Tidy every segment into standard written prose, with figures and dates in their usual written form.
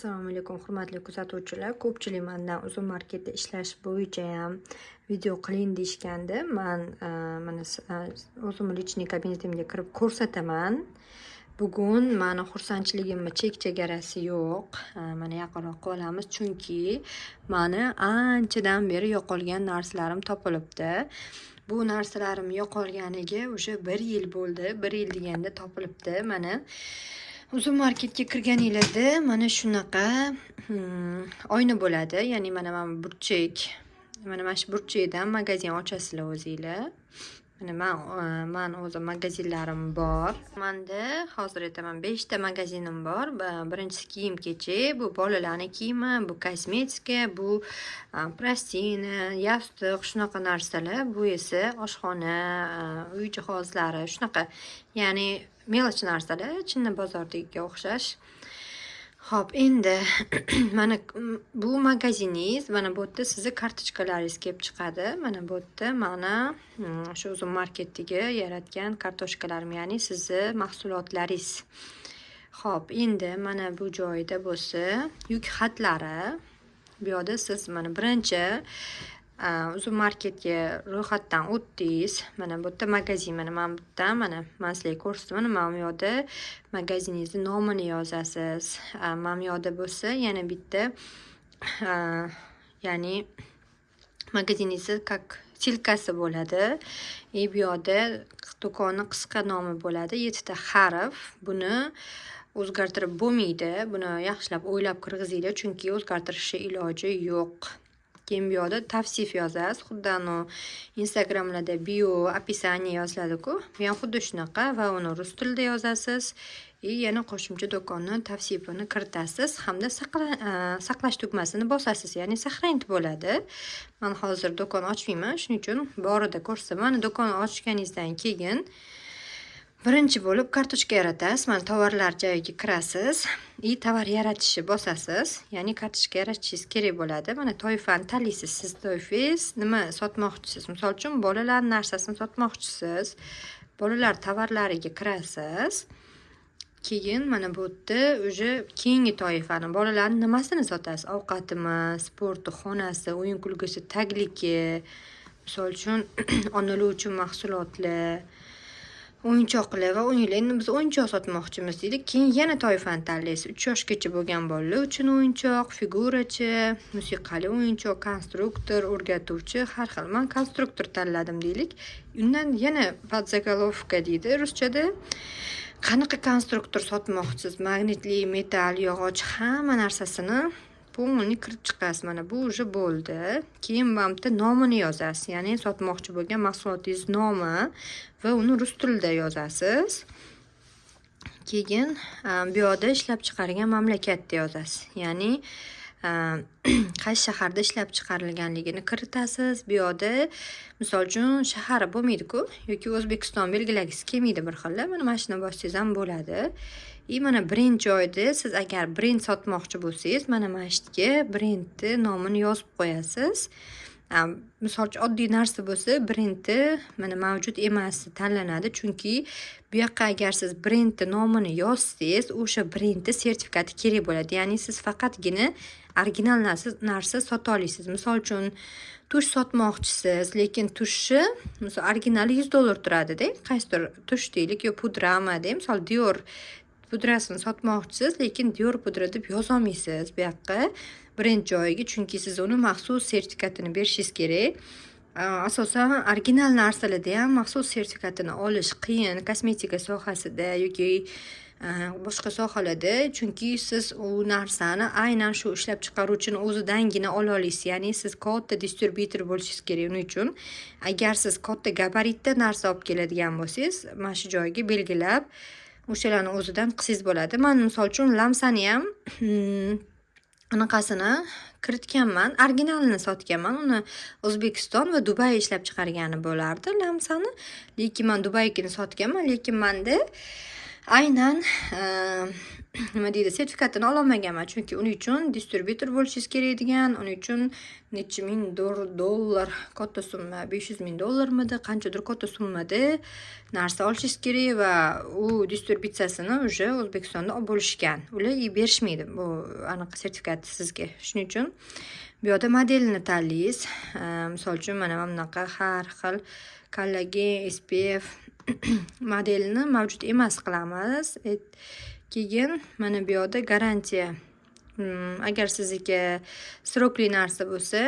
Assalomu alaykum hurmatli kuzatuvchilar. Ko'pchilik mendan uzun marketda ishlash bo'yicha ham video qiling deyishgandi. Men mana o'zim lichniy kabinetimga kirib ko'rsataman. Bugun meni xursandchiligimni chek-chegarasi yo'q. Mana yaqinroq olamiz, chunki meni anchadan beri yo'qolgan narsalarim topilibdi. Bu narsalarim yo'qolganiga o'sha 1 yil bo'ldi. 1 yil deganda topilibdi. Mana uzun marketga kirganinglarda mana shunaqa oyna bo'ladi. Ya'ni mana burchak. Mana shu burchakdan magazin ochasizlar o'zinglar. Men o'zim magazinlarim bor. Menda hozir aytaman 5 ta magazinim bor. Birinchisi kiyim-kechak, bu bolalarning kiyimi, bu kosmetika, bu plastina, yostiq, shunaqa narsalar. Bu esa oshxona, uy jihozlari, shunaqa. Ya'ni mелочь narsalar, chinni bozordagiga o'xshash. Xo'p, endi mana bu magaziningiz, mana bu yerda sizni kartochkalaringiz kelib chiqadi. Mana bu yerda mana shu uzun marketdagi yaratgan kartochkalarim, ya'ni sizni mahsulotlaringiz. Xo'p, endi mana bu joyda bo'lsa, yuk xatlari. Bu yerda siz mana birinchi uzun marketga ro'yxatdan o'tdingiz. Mana bu yerda magazin, mana bu yerda mana men sizlarga ko'rsataman. Mana bu yerda magaziningizni nomini yozasiz. Mana bu yerda bo'lsa yana bitta ya'ni magaziningizni как silkasi bo'ladi. Bu yerda do'konni qisqa nomi bo'ladi. 7 ta harf. Buni o'zgartirib bo'lmaydi. Buni yaxshilab o'ylab kirgizinglar, chunki o'zgartirishga iloji yo'q. Keyin bu yerda tavsif yozasiz. Xuddi Instagramlarda bio, описание yoziladi-ku. Bu ham xuddi shunaqa va uni rus tilida yozasiz. Yana qo'shimcha do'konni tavsifini kiritasiz hamda saqlash tugmasini bosasiz, ya'ni saqlanib bo'ladi. Men hozir do'kon ochmayman, shuning uchun borida ko'rsataman. Do'kon ochganingizdan keyin birinchi bo'lib kartochka yaratasiz. Mana tovarlar joyiga kirasiz. Tovar yaratishni bosasiz. Ya'ni kartochka yaratishingiz kerak bo'ladi. Mana toifani tanlaysiz. Siz toifangiz nima sotmoqchisiz? Misol uchun bolalar narsasini sotmoqchisiz. Bolalar tovarlariga kirasiz. Keyin mana bu yerda o'sha keyingi toifani, bolalarning nimasini sotasiz? Ovqatimi, sporti, xonasi, o'yin kulgusi, tagligi, misol uchun onalar uchun mahsulotlar, o'yinchoqlar va o'yinlar. Endi biz o'yinchoq sotmoqchimiz dedik. Keyin yana toifani tanlaysiz. 3 yoshgacha bo'lgan bolalar uchun o'yinchoq, figurachi, musiqali o'yinchoq, konstruktor, o'rgatuvchi, har xil. Men konstruktor tanladim deylik. Undan yana podzagolovka deydi ruschada. Qanaqa konstruktor sotmoqchisiz? Magnitli, metal, yog'och, hamma narsasini polni kirib chiqasiz. Mana bu уже bo'ldi. Keyin bu nomini yozasiz. Ya'ni sotmoqchi bo'lgan mahsulotingiz nomi va uni rus tilida yozasiz. Keyin bu yerda ishlab chiqarilgan mamlakatni yozasiz. Ya'ni qaysi shaharda ishlab chiqarilganligini kiritasiz. Bu yerda misol uchun shahar bo'lmaydi-ku, yoki O'zbekiston belgilagingiz kelmaydi bir xil. Mana shuni bossangiz ham bo'ladi. Mana brend joyida siz agar brend sotmoqchi bo'lsangiz, mana yerga brendni nomini yozib qo'yasiz. Misol uchun oddiy narsa bo'lsa, brendi mana mavjud emasi tanlanadi, chunki bu yoqqa agar siz brendni nomini yozsangiz, o'sha brendni sertifikati kerak bo'ladi. Ya'ni siz faqatgina original narsa sota olasiz. Misol uchun tush sotmoqchisiz, lekin tushni misol originali $100 turadi-da. Qaysidir tush deylik, yo pudrami deb, misol Dior pudrasini sotmoqchisiz, lekin Dior pudra deb yozolmaysiz bu yoqqa brend joyiga, chunki siz uni maxsus sertifikatini berishingiz kerak. Asosan original narsalarda ham maxsus sertifikatini olish qiyin, kosmetika sohasida yoki boshqa sohalarda, chunki siz u narsani aynan shu ishlab chiqaruvchini o'zidangina ola olasiz. Ya'ni siz katta distributor bo'lishingiz kerak. Uning uchun agar siz katta gabaritda narsa olib keladigan bo'lsangiz, mana shu joyga belgilab o'shalarni o'zidan qilsangiz bo'ladi. Men misol uchun lamsani ham anaqasini kiritganman, originalini sotganman. Uni O'zbekiston va Dubay ishlab chiqargani bo'lardi lamsani. Lekin men Dubaykini sotganman, lekin menda aynan nima deydi, sertifikatini ololmaganman, chunki uning uchun distributor bo'lishingiz kerak degan. Uning uchun necha ming dollar katta summa, $500,000 qanchadir katta summada narsa olishingiz kerak va u distributsiyasini уже O'zbekistonda olib bo'lishgan. Ular berishmaydi bu anaqa sertifikatni sizga. Shuning uchun bu yerda modelini tanlaysiz. Misol uchun mana bunaqa har xil kollagen, SPF modelini mavjud emas qilamiz. Keyin mana bu yerda garantiya. Agar sizga srokli narsa bo'lsa,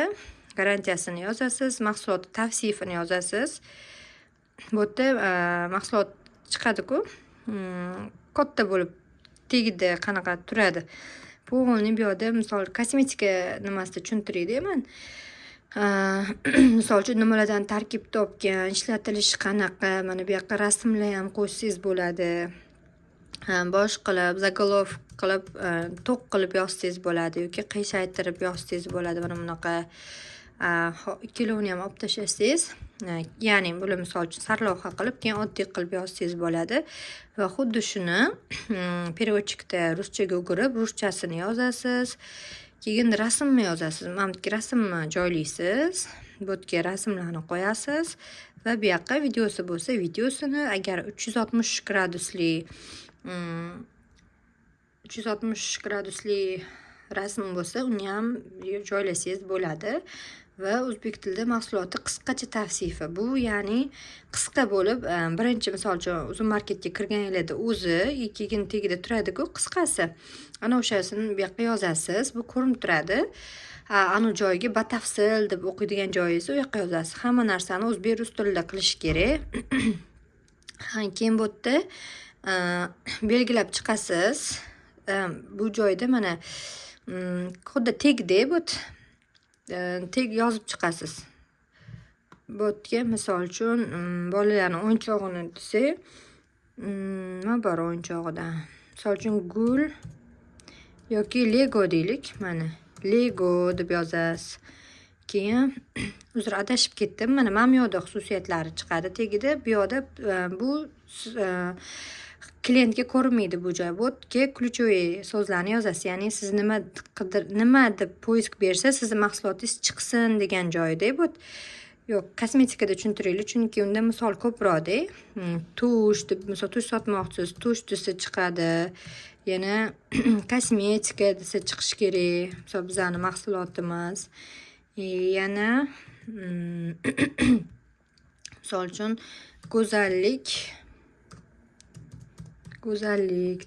garantiyasini yozasiz, mahsulot tavsifini yozasiz. Bu yerda mahsulot chiqadi-ku, katta bo'lib tagida qanaqa turadi. Pog'oni bu yerda misol kosmetika nimasida tushuntiraydi men. Misol uchun nimalardan tarkib topgan, ishlatilishi qanaqa, mana bu yoqqa rasmlar ham qo'shsangiz bo'ladi. Bosh qilib, zaголовок qilib, to'q qilib yozsangiz bo'ladi yoki qiyshaytirib yozsangiz bo'ladi. Mana bunaqa ikkalovini ham olib tashlasangiz, ya'ni buni misol uchun sarlavha qilib, keyin oddiy qilib yozsangiz bo'ladi va xuddi shuni переводчикda ruschaga o'girib, ruschasini yozasiz. Keyin rasmni yozasiz. Mana bu rasmni joylaysiz. Bu yerga rasmlarni qo'yasiz va bu yoqqa videosi bo'lsa, videosini, agar 360 gradusli rasm bo'lsa, uni ham joylasangiz bo'ladi. Va o'zbek tilida mahsuloti qisqacha tavsifi. Bu ya'ni qisqa bo'lib, birinchi misol uchun uzun marketga kirganingizda o'zi keyin tagida turadi-ku, qisqasi. Ana o'shasini bu yoqqa yozasiz. Bu ko'rinib turadi. Ana joyga batafsil deb o'qiydigan joyingizni u yoqqa yozasiz. Hamma narsani o'zbek rus tilida qilish kerak. Keyin bu yerda belgilab chiqasiz. Bu joyda mana xuddi tegda bu teg yozib chiqasiz. Bu yerga misol uchun bolalarning o'yinchog'ini desak, nima bor o'yinchog'ida? Misol uchun gul yoki Lego deylik, mana Lego deb yozasiz. Keyin uzr adashib ketdim. Mana bu yoqda xususiyatlari chiqadi tagida. Bu yoqda bu klientga ko'rinmaydi bu joy. Bu yerga ключевой so'zlarni yozasiz. Ya'ni siz nima deb poisk bersa, sizning mahsulotingiz chiqsin degan joyda. Bu yo'q, kosmetikada tushuntiraylik, chunki unda misol ko'proqda. Tush deb, misol tush sotmoqchisiz, tush desa chiqadi. Yana kosmetika desa chiqish kerak. Misol bizning mahsulotimiz. Yana misol uchun go'zallik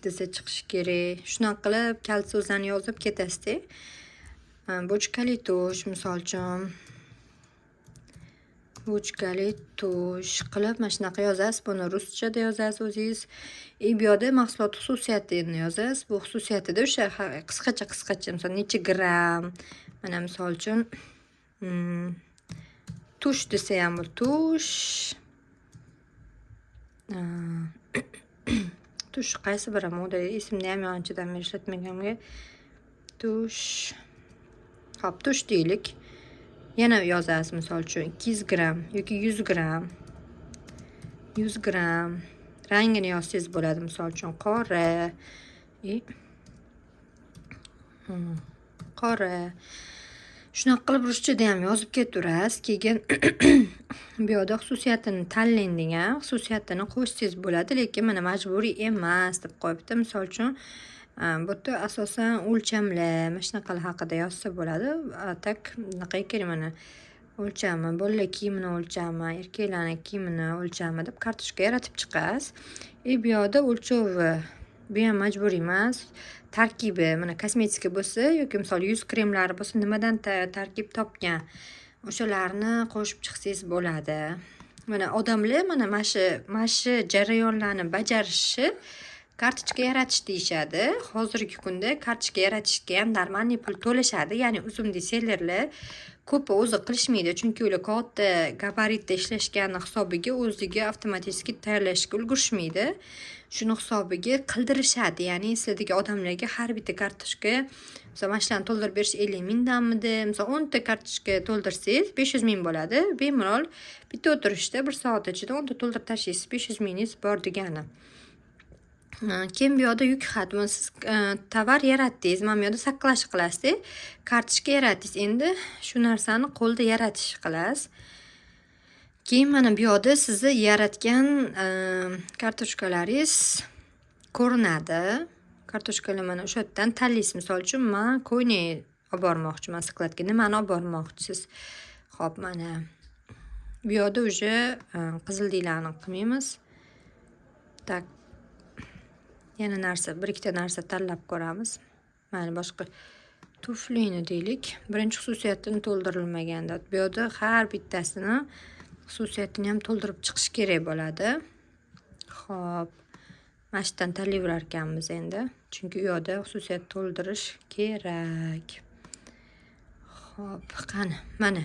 desa chiqish kerak. Shunaqa qilib kalit so'zlarni yozib ketasizda. Bochkali tush misol uchun. Bochkali tush qilib mana shunaqa yozasiz. Buni ruschada yozasiz o'zingiz. Bu yerda mahsulot xususiyatini yozasiz. Bu xususiyatida o'sha qisqacha misol necha gramm. Mana misol uchun tush desa ham bu tush. Tush qaysi biri moda esimda ham anchadan beri ishlatmaganimga. Tush. Xo'p, tush deylik. Yana yozasiz misol uchun 200 gramm yoki 100 gramm. 100 gramm. Rangini yozsangiz bo'ladi, misol uchun qora. Qora. Shunaqa qilib ruschada ham yozib ketaverasiz. Keyin bu yerda xususiyatini tanlang degan, xususiyatini qo'shsangiz bo'ladi, lekin mana majburiy emas deb qo'yibdi. Misol uchun bu yerda asosan o'lchamlar, mana shunaqalar haqida yozsa bo'ladi. Tak bunaqa kerak mana o'lchami, bolalar kiyimini o'lchami, erkaklarning kiyimini o'lchami deb kartochka yaratib chiqasiz. Bu yerda o'lchovi bu ham majburiy emas. Tarkibi, mana kosmetika bo'lsa yoki misol yuz kremlari bo'lsa, nimadan tarkib topgan, o'shalarni qo'shib chiqsangiz bo'ladi. Mana odamlar mana shu jarayonlarni bajarishi kartochka yaratish deyishadi. Hozirgi kunda kartochka yaratishga ham normalniy pul to'lashadi. Ya'ni uzumli sellerlar ko'pi o'zi qilishmaydi, chunki ular katta gabaritda ishlashgani hisobiga o'ziga avtomatik tayyorlashga ulgurishmaydi. Shuni hisobiga qildirishadi. Ya'ni sizlardagi odamlarga har bitta kartochka, misol mashlarni to'ldirib berish 50 mingdanmidi, misol 10 ta kartochka to'ldirsangiz 500 ming bo'ladi. Bemalol bitta o'tirishda 1 soat ichida 10 ta to'ldirib tashlaysiz, 500 mingingiz bor degani. Keyin bu yoqda yuk xatmi. Siz tovar yaratdingiz, mana bu yoqda saqlash qilasiz. Kartochka yaratdingiz. Endi shu narsani qo'lda yaratish qilasiz. Keyin mana bu yoqda sizni yaratgan kartochkalaringiz ko'rinadi. Kartochkalar mana o'sha yerdan tanlaysiz. Misol uchun men ko'yni olib bormoqchiman skladga. Nimani olib bormoqchisiz? Xo'p, mana bu yoqda уже qizilliklarni qilmaymiz. Tak. Yana narsa, bir ikkita narsa tanlab ko'ramiz. Mana boshqa tuflini deylik. Birinchi xususiyatini to'ldirilmaganda. Bu yoqda har bittasini xususiyatini ham to'ldirib chiqish kerak bo'ladi. Xo'p. Mashdan tanlayverar ekanmiz endi. Chunki u yoqda xususiyat to'ldirish kerak. Xo'p, qani, mana.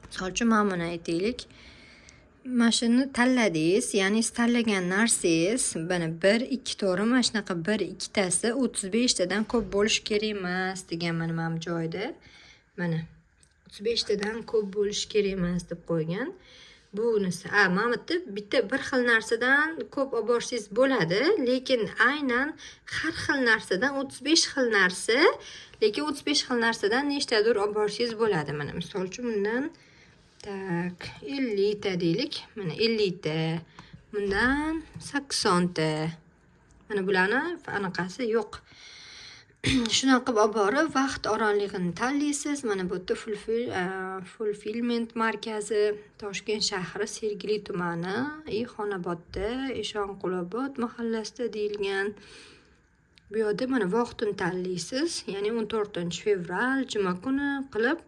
Misol uchun mana buni aytaylik. Mashini tanladingiz, ya'ni tanlagan narsangiz mana 1 2 to'g'ri, mana shunaqa 1 2 tasi 35 tadan ko'p bo'lish kerak emas degan mana bu joyda. Mana 35 tadan ko'p bo'lish kerak emas deb qo'ygan. Bunisi, mana bu bitta bir xil narsadan ko'p olib borsangiz bo'ladi, lekin aynan har xil narsadan 35 xil narsa, lekin 35 xil narsadan nechtadir olib borsangiz bo'ladi. Mana misol uchun bundan tak 50 ta deylik. Mana 50 ta. Bundan 80 ta. Mana bularni anaqasi yo'q. Shunaqa qilib olib borib, vaqt oralig'ini tanlaysiz. Mana bu yerda fulfillment markazi Toshkent shahri Sergeli tumani, Xonobodda, Eshonqulobod mahallasida deyilgan. Bu yerda mana vaqtini tanlaysiz. Ya'ni 14-fevral juma kuni qilib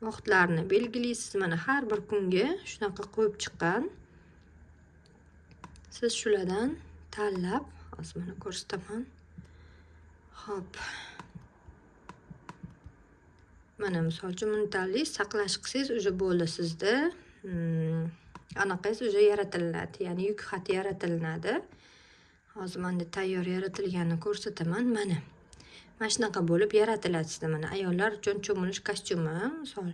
vaqtlarni belgilaysiz. Mana har bir kunga shunaqa qo'yib chiqqan. Siz shulardan tanlab, hozir mana ko'rsataman. Xo'p. Mana misol uchun buni tanlaysiz, saqlash qilsangiz уже bo'ldi sizda. Anaqasi уже yaratiladi, ya'ni yuk xati yaratilinadi. Hozir menda tayyor yaratilganini ko'rsataman. Mana. Mana shunaqa bo'lib yaratiladi sizda. Mana ayollar uchun cho'milish kostyumi, misol.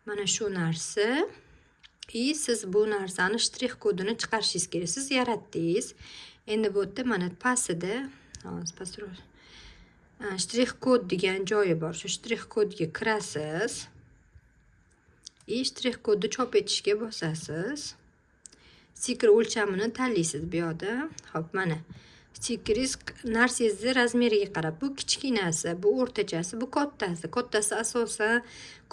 Mana shu narsa. Siz bu narsani shtrix kodini chiqarishingiz kerak. Siz yaratdingiz. Endi bu yerda mana pastida, hozir pastroq shtrix kod degan joyi bor. Shu shtrix kodga kirasiz. Shtrix kodni chop etishga bosasiz. Stiker o'lchamini tanlaysiz bu yoqda. Xo'p, mana stikeringiz narsangizni razmeriga qarab. Bu kichkinasi, bu o'rtachasi, bu kattasi. Kattasi asosan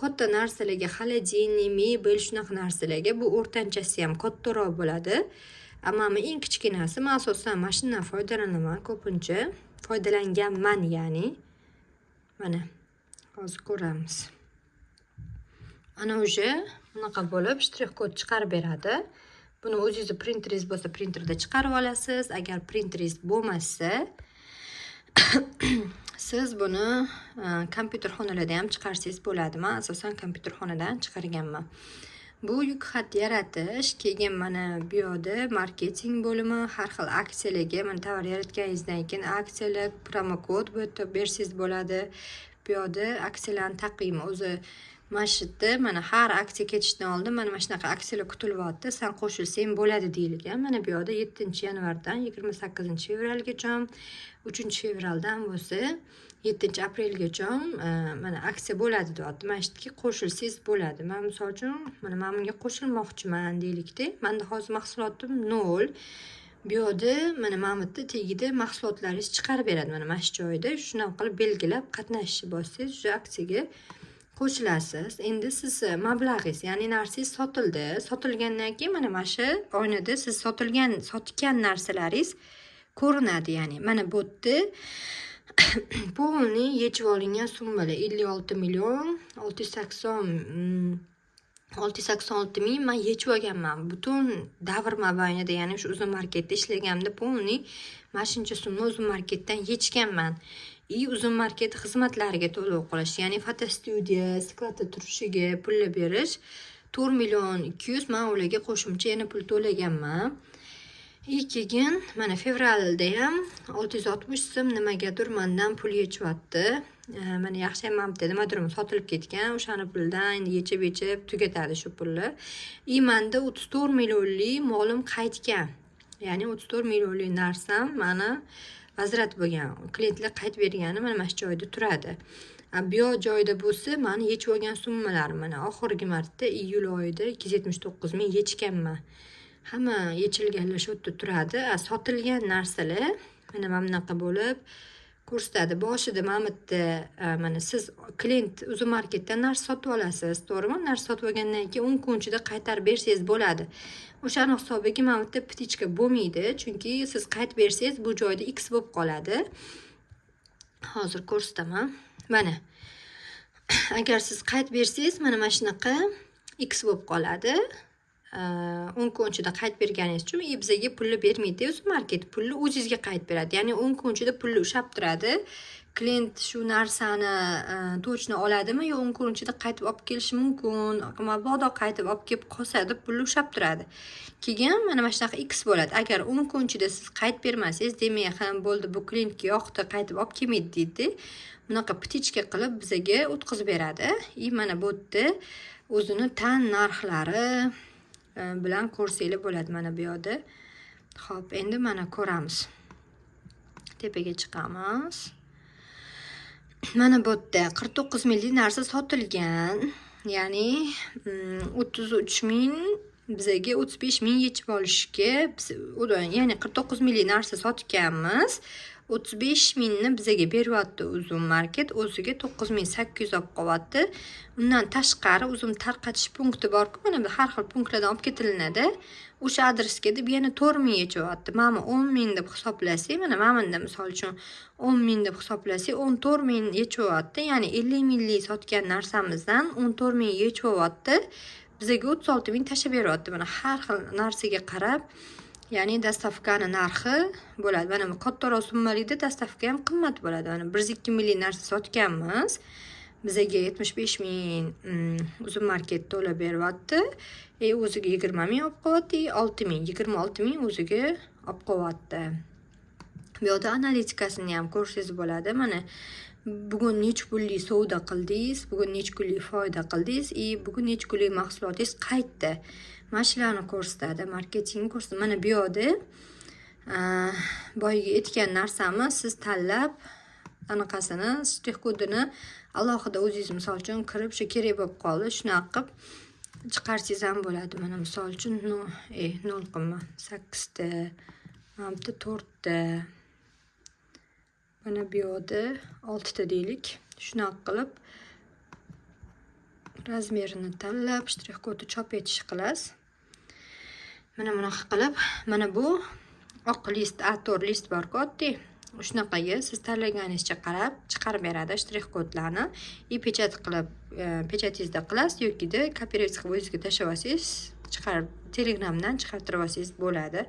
katta narsalarga, xolodilnik, mebel shunaqa narsalarga, bu o'rtanchasi ham kattaroq bo'ladi. Ammo eng kichkinasi, men asosan mashinadan foydalanaman ko'pincha. Foydalanganman ya'ni. Mana hozir ko'ramiz. Ana уже bunaqa bo'lib shtrix kod chiqarib beradi. Buni o'zingiz printeringiz bo'lsa, printerda chiqarib olasiz. Agar printeringiz bo'lmasa, siz buni kompyuter xonalarda ham chiqarsangiz bo'ladi. Men asosan kompyuter xonadan chiqarganman. Bu yuk xat yaratish, keyin mana bu yoqda marketing bo'limi, har xil aksiyalarga, mana tovar yaratganingizdan keyin aksiyalar, promokod bu yerda bersangiz bo'ladi. Bu yoqda aksiyalarning taqvimi o'zi mashitda, mana har aksiya ketishdan oldin mana shunaqa aksiyalar kutilyapti, sen qo'shilsang bo'ladi deyilgan. Mana bu yoqda 7-yanvardan 28-fevralgacha, 3-fevraldan bo'lsa 7-aprelgacha mana aksiya bo'ladi deyapti. Mana shu yerga qo'shilsangiz bo'ladi. Men misol uchun mana men bunga qo'shilmoqchiman deylikda. Menda hozir mahsulotim 0. Bu yoqda mana bu yerda tagida mahsulotlaringiz chiqarib beradi. Mana shu joyda shunaqa qilib belgilab qatnashishni bossangiz, shu aksiyaga qo'shilasiz. Endi siz mablag'ingiz, ya'ni narsangiz sotildi. Sotilgandan keyin mana shu oynada siz sotgan narsalaringiz ko'rinadi, ya'ni. Mana bu yerda polni yechib olingan summalar 56 million 686 ming men yechib olganman. Butun davr mobaynida, ya'ni shu Uzun marketda ishlaganimda polni mana shuncha summa Uzun marketdan yechganman. Uzun market xizmatlariga to'lov qilish, ya'ni fotostudiya, skladda turishiga pullar berish 4 million 200 men ularga qo'shimcha yana pul to'laganman. Keyin mana fevralda ham 660 so'm nimagadir mendan pul yechyapti. Mana yaxshi ham mamda nimadir sotilib ketgan, o'shani puldan endi yechib tugatadi shu pulni. Menda 34 millionlik molim qaytgan. Ya'ni 34 millionlik narsam mana vazrat bo'lgan. Klientlar qaytib bergani mana shu joyda turadi. Bu yoq joyda bo'lsa, mani yechib olgan summalarim mana oxirgi marta iyul oyida 279 ming yechganman. Hamma yechilganlar shu yerda turadi. Sotilgan narsalar mana bunaqa bo'lib ko'rsatadi. Boshida mana bitta mana siz klient Uzumarketdan narsa sotib olasiz, to'g'rimi? Narsa sotib olgandan keyin 10 kun ichida qaytarib bersangiz bo'ladi. O'shani hisobiga mana bitta ptichka bo'lmaydi, chunki siz qaytib bersangiz bu joyda X bo'lib qoladi. Hozir ko'rsataman. Mana agar siz qaytib bersangiz mana shunaqa X bo'lib qoladi. 10 kun ichida qaytib berganingiz uchun bizga pulni bermaydi. Uzumarket pulni o'zingizga qaytib beradi. Ya'ni 10 kun ichida pulni ushlab turadi. Klient shu narsani to'chni oladimi yo 10 kun ichida qaytib olib kelishi mumkin. Mabodo qaytib olib kelib qolsa deb pulni ushlab turadi. Keyin mana shunaqa X bo'ladi. Agar 10 kun ichida siz qaytib bermasangiz, demak ham bo'ldi, bu klientga yoqdi, qaytib olib kelmaydi deydi. Bunaqa ptichka qilib bizga o'tkazib beradi. Mana bu yerda o'zini tan narxlari bilan ko'rsanglar bo'ladi mana bu yerda. Xo'p, endi mana ko'ramiz. Tepaga chiqamiz. Mana bu yerda 49 minglik narsa sotilgan. Ya'ni 33 ming bizga 35 ming yechib olishga, ya'ni 49 minglik narsa sotganmiz. 35 mingni bizga beryapti Uzumarket, o'ziga 9800 olib qo'yapti. Undan tashqari Uzum tarqatish punkti bor-ku, mana bu har xil punktlardan olib ketilinadi. O'sha adresga deb yana 4000 yechyapti. Mana 10 ming deb hisoblasak, mana bunda misol uchun 10 ming deb hisoblasak, 14 ming yechyapti. Ya'ni 50 minglik sotgan narsamizdan 14 ming yechyapti. Bizga 36 ming tashab beryapti. Mana har xil narsaga qarab, ya'ni dastavkani narxi bo'ladi. Mana bu kattaroq summalikda dastavka ham qimmat bo'ladi. Mana 102 minglik narsa sotganmiz. Bizga 75 ming Uzumarket to'lab beryapti. O'ziga 20 ming olib qo'yapti, 6 ming, 26 ming o'ziga olib qo'yapti. Bu yerda analitikasini ham ko'rsangiz bo'ladi. Mana bugun necha pullik savdo qildingiz, bugun necha kunlik foyda qildingiz, bugun necha kunlik mahsulotingiz qaytdi. Mana shularni ko'rsatadi, marketing ko'rsatadi. Mana bu yerda boyiga aytgan narsami siz tanlab anaqasini, strix kodini alohida o'zingiz misol uchun kirib shu kerak bo'lib qoldi, shunaqa qilib chiqarsangiz ham bo'ladi. Mana misol uchun 0,8 ta, mana bitta 4 ta. Mana bu yerda 6 ta deylik. Shunaqa qilib razmerini tanlab, strix kodni chop etish qilasiz. Mana bunaqa qilib, mana bu oq list, A4 list bor-ku, oddiy. Shunaqaga siz tanlaganingizcha qarab chiqarib beradi strix kodlarni. Pechat qilib, pechatingizda qilasiz yoki kooperativ qilib o'zingizga tashlab olsangiz, chiqarib Telegramdan chiqartirib olsangiz bo'ladi.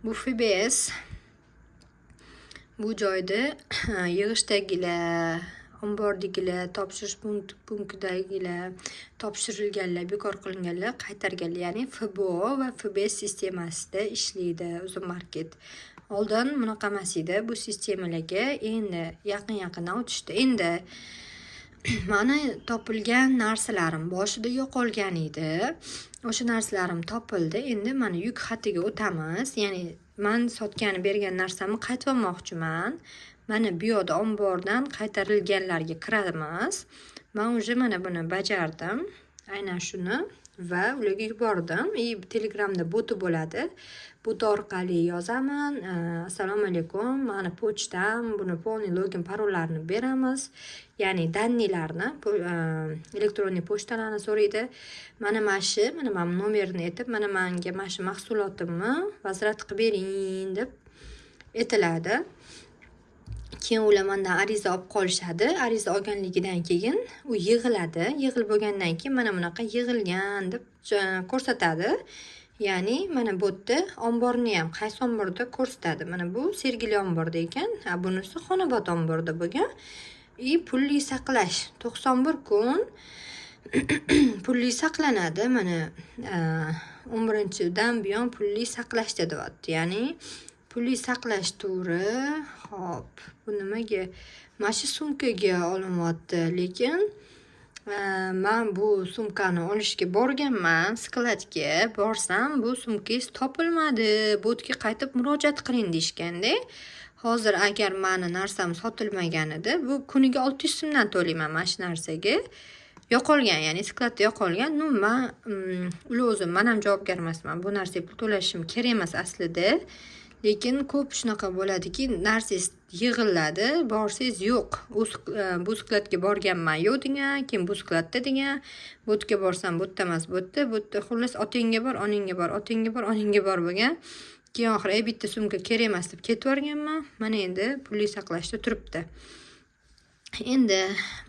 Bu FBS. Bu joyda yig'ishdagilar, ombordagilar, topshirish punktidagilar, topshirilganlar, bekor qilinganlar, qaytarganlar, ya'ni FBO va FBS sistemasida ishlaydi Uzumarket. Oldin bunaqa emas edi. Bu sistemalarga endi yaqin-yaqindan o'tishdi. Endi mana topilgan narsalarim boshida yo'qolgan edi. O'sha narsalarim topildi. Endi mana yuk xatiga o'tamiz. Ya'ni men sotgan bergan narsamni qaytib olmoqchiman. Mana bu yerda ombordan qaytarilganlarga kiramiz. Men уже mana buni bajardim. Aynan shuni va ularga yubordim. Telegramda boti bo'ladi. Bot orqali yozaman. Assalomu alaykum, mani pochtam, buni polniy login parollarini beramiz. Ya'ni dannilarni, elektron pochtalarni so'raydi. Mana shu, mana men nomerini aytib, mana menga mana shu mahsulotimni vazrat qilib bering deb aytiladi. Keyin ular mendan ariza olib qolishadi. Ariza olganligidan keyin u yig'iladi. Yig'ilib bo'lgandan keyin mana bunaqa yig'ilgan deb ko'rsatadi. Ya'ni mana bu yerda omborni ham qaysi omborda ko'rsatadi. Mana bu Sergeli omborda ekan, bunisi Xonobod omborda bo'lgan. Pulli saqlash 91 kun pulli saqlanadi. Mana 11-dan buyon pulli saqlashda deyapti. Ya'ni pulli saqlash turi. Hop, bu nimaga? Mana shu sumkaga olinyapti, lekin man bu sumkani olishga borganman, skladga borsam bu sumkangiz topilmadi, bu yerga qaytib murojaat qiling deyishganda. Hozir agar mani narsam sotilmaganida, bu kuniga 600 so'mdan to'layman mana shu narsaga. Yo'qolgan, ya'ni skladda yo'qolgan. Men o'zim men ham javobgar emasman. Bu narsaga pul to'lashim kerak emas aslida. Lekin ko'p shunaqa bo'ladiki, narsangiz yig'iladi, borsangiz yo'q. Bu skladga borganman, yo'q degan, keyin bu skladda degan, bu yerga borsam bu yerda emas, bu yerda, xullas otangga bor, onangga bor, otangga bor, onangga bor bo'lgan. Keyin oxiri bitta sumka kerak emas deb ketib yuborganman. Mana endi pulli saqlashda turibdi. Endi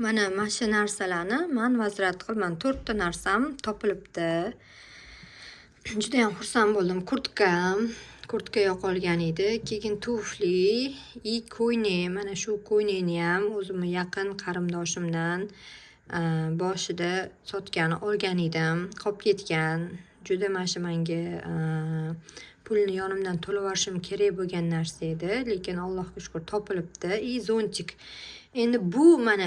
mana shu narsalarni men vaziyat qilman. 4 ta narsam topilibdi. Juda ham xursand bo'ldim. Kurtka yo'qolgan edi. Keyin tufli, ko'ynak. Mana shu ko'ynakni ham o'zimga yaqin qarindoshimdan boshida sotgani olgan edim. Qolib ketgan. Juda menga pulni yonimdan to'lab yuborishim kerak bo'lgan narsa edi, lekin Allohga shukr topilibdi. Zontik. Endi bu mana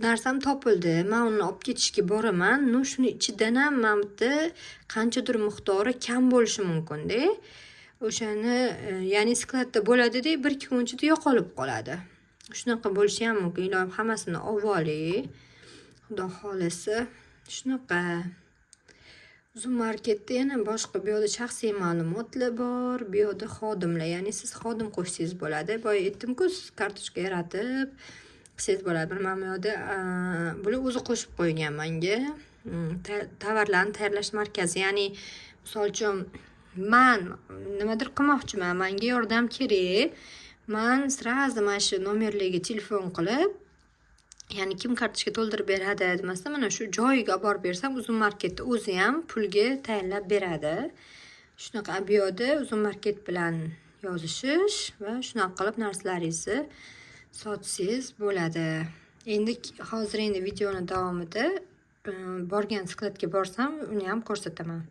narsam topildi. Men uni olib ketishga boraman. Shuni ichidan ham men bitta qanchadir miqdori kam bo'lishi mumkin-da. O'shani, ya'ni skladda bo'ladi-da, 1-2 kun ichida yo'qolib qoladi. Shunaqa bo'lishi ham mumkin. Ilohim hammasini olib, Xudo xolasa. Shunaqa. Uzun marketda yana boshqa bu yerda shaxsiy ma'lumotlar bor, bu yerda xodimlar, ya'ni siz xodim qo'shsangiz bo'ladi. Boya aytdim-ku, siz kartochka yaratib qilsangiz bo'ladi. Mana bu yerda bular o'zi qo'shib qo'ygan menga. Tovarlarni tayyorlash markazi, ya'ni misol uchun men nimadir qilmoqchiman, menga yordam kerak. Men sразу mana shu nomerlarga telefon qilib, ya'ni kim kartochka to'ldirib beradi demasdan, mana shu joyiga olib borib bersam, uzun marketda o'zi ham pulga tayinlab beradi. Shunaqa bu yerda uzun market bilan yozishish va shunaqa qilib narsalaringizni sotsangiz bo'ladi. Hozir videoni davomida borgan skladga borsam, uni ham ko'rsataman.